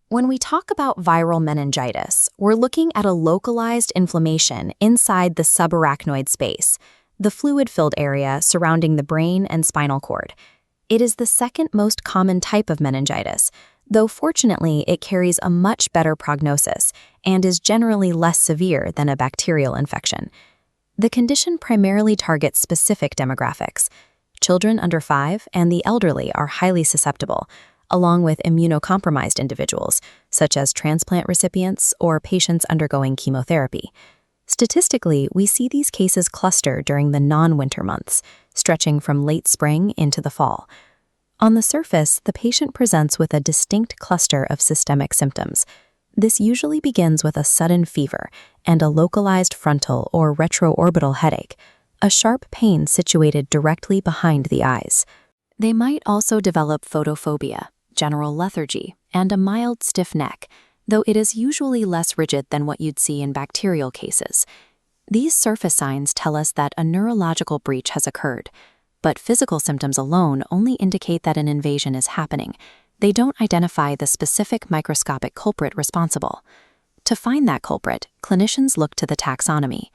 When we talk about viral meningitis, we're looking at a localized inflammation inside the subarachnoid space, the fluid-filled area surrounding the brain and spinal cord. It is the second most common type of meningitis, though fortunately it carries a much better prognosis and is generally less severe than a bacterial infection. The condition primarily targets specific demographics. Children under 5 and the elderly are highly susceptible, along with immunocompromised individuals, such as transplant recipients or patients undergoing chemotherapy. Statistically, we see these cases cluster during the non-winter months, stretching from late spring into the fall. On the surface, the patient presents with a distinct cluster of systemic symptoms. This usually begins with a sudden fever and a localized frontal or retroorbital headache, a sharp pain situated directly behind the eyes. They might also develop photophobia, general lethargy, and a mild stiff neck, though it is usually less rigid than what you'd see in bacterial cases. These surface signs tell us that a neurological breach has occurred, but physical symptoms alone only indicate that an invasion is happening. They don't identify the specific microscopic culprit responsible. To find that culprit, clinicians look to the taxonomy.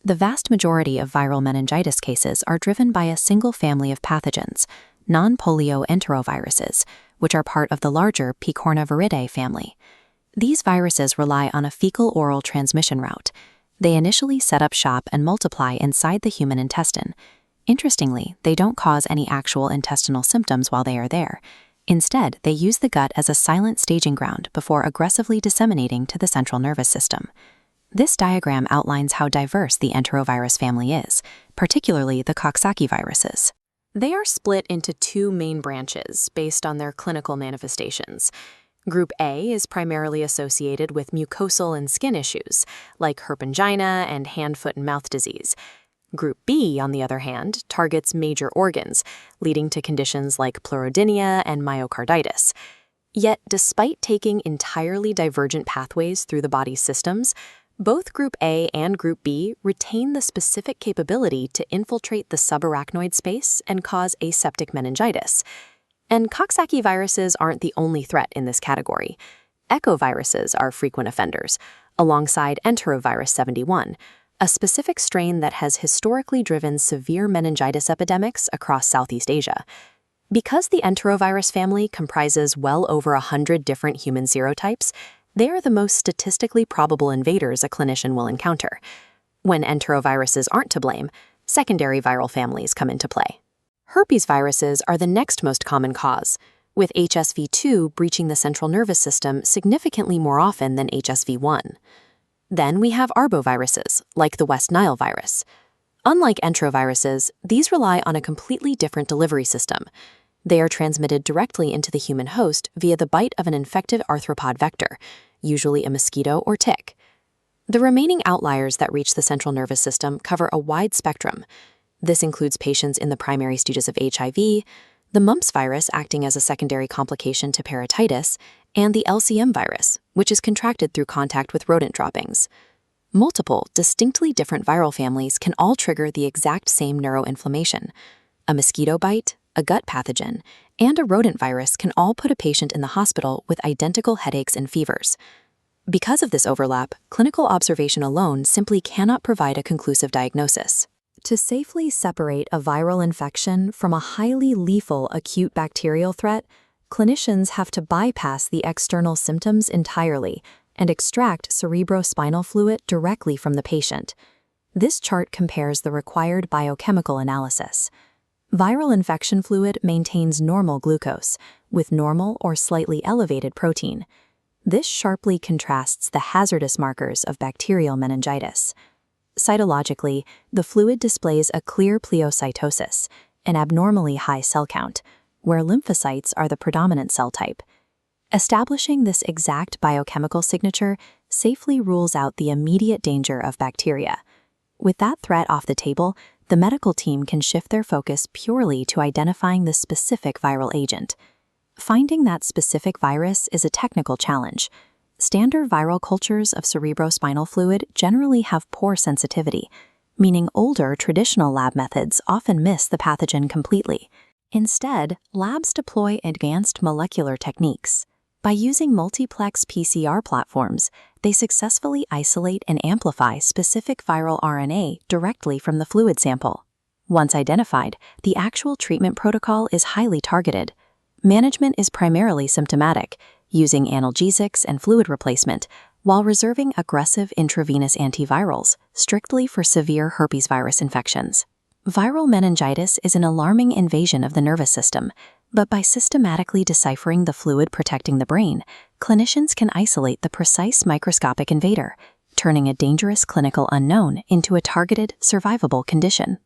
The vast majority of viral meningitis cases are driven by a single family of pathogens, non-polio enteroviruses, which are part of the larger Picornaviridae family. These viruses rely on a fecal-oral transmission route. They initially set up shop and multiply inside the human intestine. Interestingly, they don't cause any actual intestinal symptoms while they are there. Instead, they use the gut as a silent staging ground before aggressively disseminating to the central nervous system. This diagram outlines how diverse the enterovirus family is, particularly the Coxsackie viruses. They are split into two main branches based on their clinical manifestations. Group A is primarily associated with mucosal and skin issues, like herpingina and hand, foot, and mouth disease. Group B, on the other hand, targets major organs, leading to conditions like pleurodynia and myocarditis. Yet, despite taking entirely divergent pathways through the body's systems, both Group A and Group B retain the specific capability to infiltrate the subarachnoid space and cause aseptic meningitis. And Coxsackie viruses aren't the only threat in this category. Echoviruses are frequent offenders, alongside Enterovirus 71, a specific strain that has historically driven severe meningitis epidemics across Southeast Asia. Because the enterovirus family comprises well over 100 different human serotypes, they are the most statistically probable invaders a clinician will encounter. When enteroviruses aren't to blame, secondary viral families come into play. Herpes viruses are the next most common cause, with HSV2 breaching the central nervous system significantly more often than HSV1. Then we have arboviruses, like the West Nile virus. Unlike enteroviruses, these rely on a completely different delivery system. They are transmitted directly into the human host via the bite of an infected arthropod vector, usually a mosquito or tick. The remaining outliers that reach the central nervous system cover a wide spectrum. This includes patients in the primary stages of HIV, the mumps virus acting as a secondary complication to parotitis, and the LCM virus, which is contracted through contact with rodent droppings. Multiple, distinctly different viral families can all trigger the exact same neuroinflammation. A mosquito bite, a gut pathogen, and a rodent virus can all put a patient in the hospital with identical headaches and fevers. Because of this overlap, clinical observation alone simply cannot provide a conclusive diagnosis. To safely separate a viral infection from a highly lethal acute bacterial threat, clinicians have to bypass the external symptoms entirely and extract cerebrospinal fluid directly from the patient. This chart compares the required biochemical analysis. Viral infection fluid maintains normal glucose, with normal or slightly elevated protein. This sharply contrasts the hazardous markers of bacterial meningitis. Cytologically, the fluid displays a clear pleocytosis, an abnormally high cell count, where lymphocytes are the predominant cell type. Establishing this exact biochemical signature safely rules out the immediate danger of bacteria. With that threat off the table, the medical team can shift their focus purely to identifying the specific viral agent. Finding that specific virus is a technical challenge. Standard viral cultures of cerebrospinal fluid generally have poor sensitivity, meaning older traditional lab methods often miss the pathogen completely. Instead, labs deploy advanced molecular techniques. By using multiplex PCR platforms, they successfully isolate and amplify specific viral RNA directly from the fluid sample. Once identified, the actual treatment protocol is highly targeted. Management is primarily symptomatic, using analgesics and fluid replacement, while reserving aggressive intravenous antivirals, strictly for severe herpes virus infections. Viral meningitis is an alarming invasion of the nervous system, but by systematically deciphering the fluid protecting the brain, clinicians can isolate the precise microscopic invader, turning a dangerous clinical unknown into a targeted, survivable condition.